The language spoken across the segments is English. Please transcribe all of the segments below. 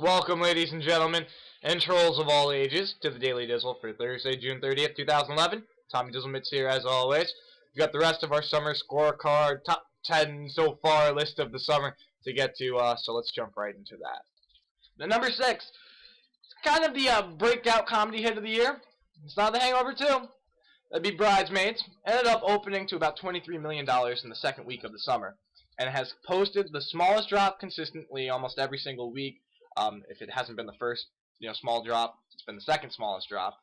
Welcome, ladies and gentlemen, and trolls of all ages, to the Daily Dizzle for Thursday, June 30th, 2011. Tommy Dizzlemits here, as always. We've got the rest of our summer scorecard, top 10 so far list of the summer to get to, so let's jump right into that. The number 6, it's kind of the breakout comedy hit of the year. It's not The Hangover 2. That'd be Bridesmaids. Ended up opening to about $23 million in the second week of the summer, and it has posted the smallest drop consistently almost every single week. If it hasn't been the first, small drop, it's been the second smallest drop,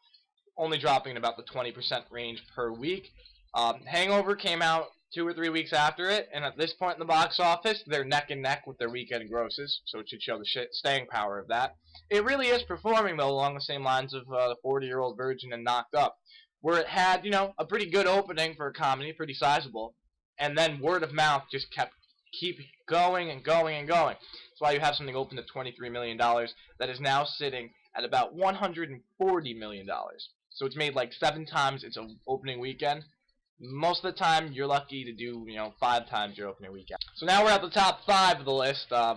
only dropping in about the 20% range per week. Hangover came out 2 or 3 weeks after it, and at this point in the box office, they're neck and neck with their weekend grosses, so it should show the staying power of that. It really is performing, though, along the same lines of the 40-Year-Old Virgin and Knocked Up, where it had, a pretty good opening for a comedy, pretty sizable, and then word of mouth just keep going and going and going. That's why you have something open at $23 million that is now sitting at about $140 million. So it's made like 7 times its opening weekend. Most of the time, you're lucky to do, 5 times your opening weekend. So now we're at the top 5 of the list. A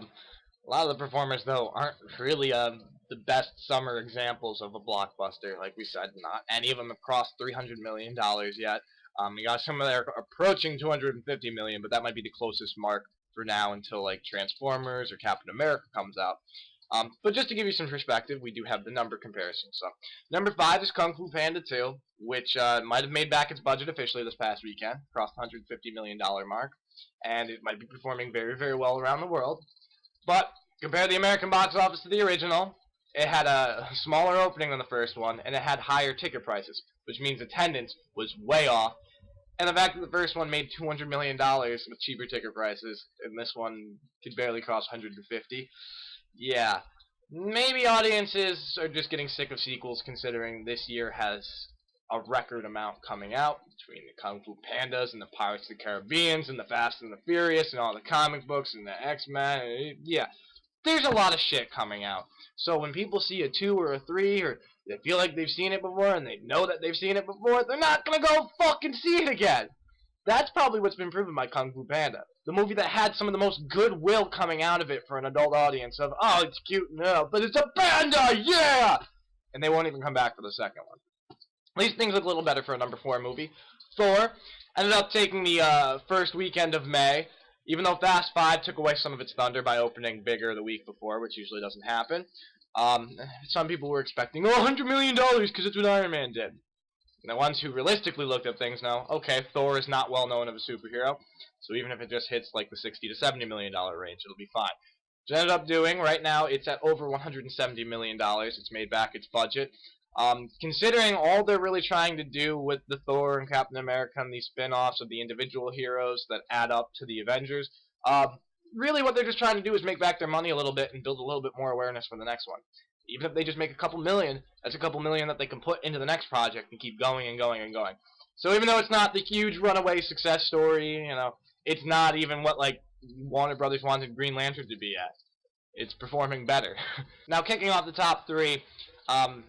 lot of the performers, though, aren't really the best summer examples of a blockbuster. Like we said, not any of them have crossed $300 million yet. You got some of them approaching $250 million, but that might be the closest mark for now until like Transformers or Captain America comes out. But just to give you some perspective, we do have the number comparison. So number 5 is Kung Fu Panda 2, which might have made back its budget officially this past weekend, crossed the $150 million mark, and it might be performing very, very well around the world. But compare the American box office to the original. It had a smaller opening than the first one, and it had higher ticket prices, which means attendance was way off. And the fact that the first one made $200 million with cheaper ticket prices, and this one could barely cost $150. Yeah, maybe audiences are just getting sick of sequels, considering this year has a record amount coming out between the Kung Fu Pandas and the Pirates of the Caribbean and the Fast and the Furious and all the comic books and the X-Men. Yeah, there's a lot of shit coming out. So when people see a 2 or a 3, or they feel like they've seen it before and they know that they've seen it before, they're not going to go fucking see it again. That's probably what's been proven by Kung Fu Panda. The movie that had some of the most goodwill coming out of it for an adult audience of, oh, it's cute and all, but it's a panda, yeah! And they won't even come back for the second one. At least things look a little better for a number 4 movie. Thor ended up taking the first weekend of May, even though Fast 5 took away some of its thunder by opening bigger the week before, which usually doesn't happen. Some people were expecting, $100 million because it's what Iron Man did. And the ones who realistically looked at things know, okay, Thor is not well known of a superhero, so even if it just hits like the $60 to $70 million range, it'll be fine. Which it ended up doing, right now, it's at over $170 million. It's made back its budget. Considering all they're really trying to do with the Thor and Captain America and these spin-offs of the individual heroes that add up to the Avengers, really what they're just trying to do is make back their money a little bit and build a little bit more awareness for the next one. Even if they just make a couple million, that's a couple million that they can put into the next project and keep going and going and going. So even though it's not the huge runaway success story, it's not even what like Warner Brothers wanted Green Lantern to be at. It's performing better. Now kicking off the top 3, it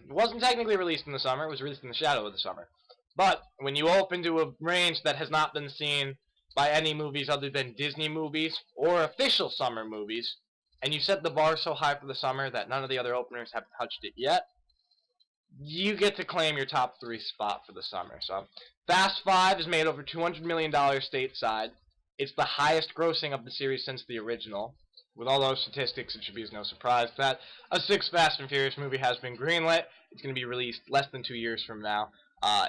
wasn't technically released in the summer, it was released in the shadow of the summer. But when you open to a range that has not been seen by any movies other than Disney movies or official summer movies, and you set the bar so high for the summer that none of the other openers have touched it yet, you get to claim your top 3 spot for the summer. So Fast 5 has made over $200 million stateside. It's the highest grossing of the series since the original. With all those statistics, it should be no surprise that a 6th Fast and Furious movie has been greenlit. It's going to be released less than 2 years from now,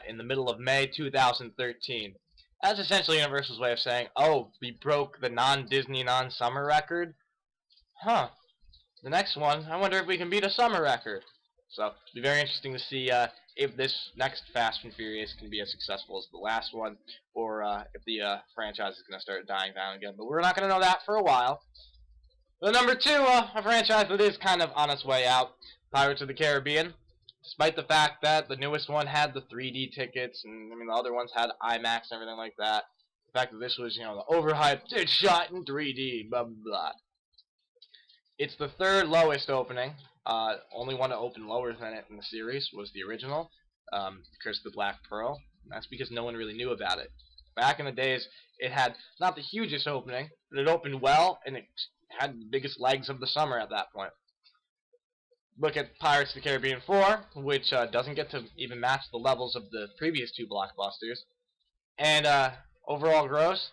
in the middle of May 2013. That's essentially Universal's way of saying, oh, we broke the non-Disney, non-summer record. Huh. The next one, I wonder if we can beat a summer record. So, it'll be very interesting to see if this next Fast and Furious can be as successful as the last one, or if the franchise is going to start dying down again. But we're not going to know that for a while. The number 2, a franchise that is kind of on its way out, Pirates of the Caribbean. Despite the fact that the newest one had the 3D tickets, and the other ones had IMAX and everything like that. The fact that this was, the overhyped, it's shot in 3D, blah, blah, blah. It's the 3rd lowest opening. Only one to open lower than it in the series was the original, Curse of the Black Pearl. And that's because no one really knew about it. Back in the days, it had not the hugest opening, but it opened well, and it had the biggest legs of the summer at that point. Look at Pirates of the Caribbean 4, which doesn't get to even match the levels of the previous two blockbusters. And overall gross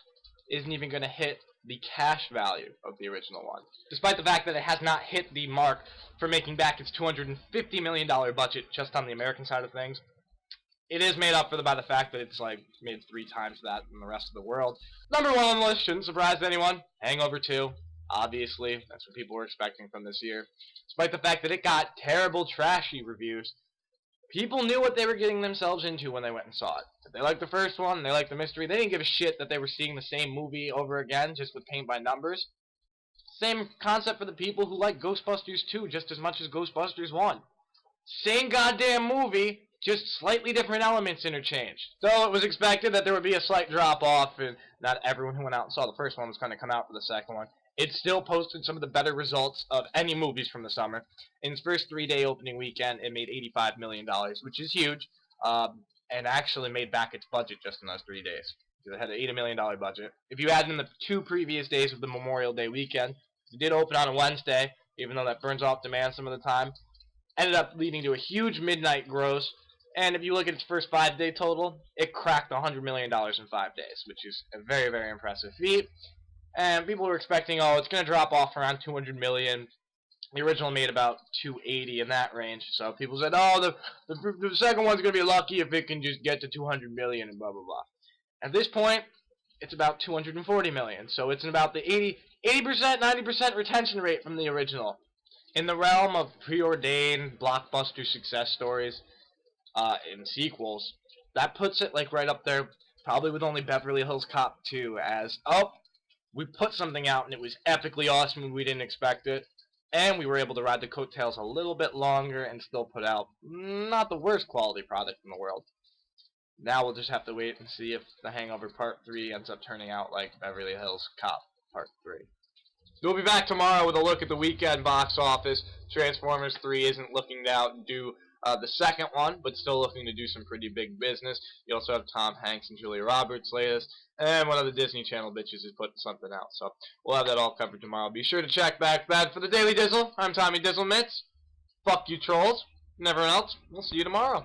isn't even going to hit the cash value of the original one, despite the fact that it has not hit the mark for making back its $250 million budget just on the American side of things. It is made up for by the fact that it's like made 3 times that in the rest of the world. Number 1 on the list, shouldn't surprise anyone. Hangover 2, obviously, that's what people were expecting from this year. Despite the fact that it got terrible, trashy reviews, people knew what they were getting themselves into when they went and saw it. If they liked the first one, they liked the mystery, they didn't give a shit that they were seeing the same movie over again, just with paint by numbers. Same concept for the people who like Ghostbusters 2 just as much as Ghostbusters 1. Same goddamn movie, just slightly different elements interchanged. So it was expected that there would be a slight drop-off, and not everyone who went out and saw the first one was going to come out for the second one. It still posted some of the better results of any movies from the summer. In its first 3-day opening weekend, it made $85 million, which is huge, and actually made back its budget just in those 3 days. It had an $80 million budget. If you add in the 2 previous days of the Memorial Day weekend, it did open on a Wednesday, even though that burns off demand some of the time, ended up leading to a huge midnight gross. And if you look at its first 5-day total, it cracked $100 million in 5 days, which is a very, very impressive feat. And people were expecting, oh, it's going to drop off around $200 million. The original made about $280 in that range. So people said, oh, the second one's going to be lucky if it can just get to $200 million and blah, blah, blah. At this point, it's about $240 million. So it's about the 80%, 90% retention rate from the original. In the realm of preordained blockbuster success stories and sequels, that puts it like right up there, probably with only Beverly Hills Cop 2 as, oh, we put something out and it was epically awesome and we didn't expect it. And we were able to ride the coattails a little bit longer and still put out not the worst quality product in the world. Now we'll just have to wait and see if The Hangover Part 3 ends up turning out like Beverly Hills Cop Part 3. We'll be back tomorrow with a look at the weekend box office. Transformers 3 isn't looking to outdo the second one, but still looking to do some pretty big business. You also have Tom Hanks and Julia Roberts latest, and one of the Disney Channel bitches is putting something out. So we'll have that all covered tomorrow. Be sure to check back for the Daily Dizzle. I'm Tommy Dizzlemits. Fuck you trolls. And everyone else, we'll see you tomorrow.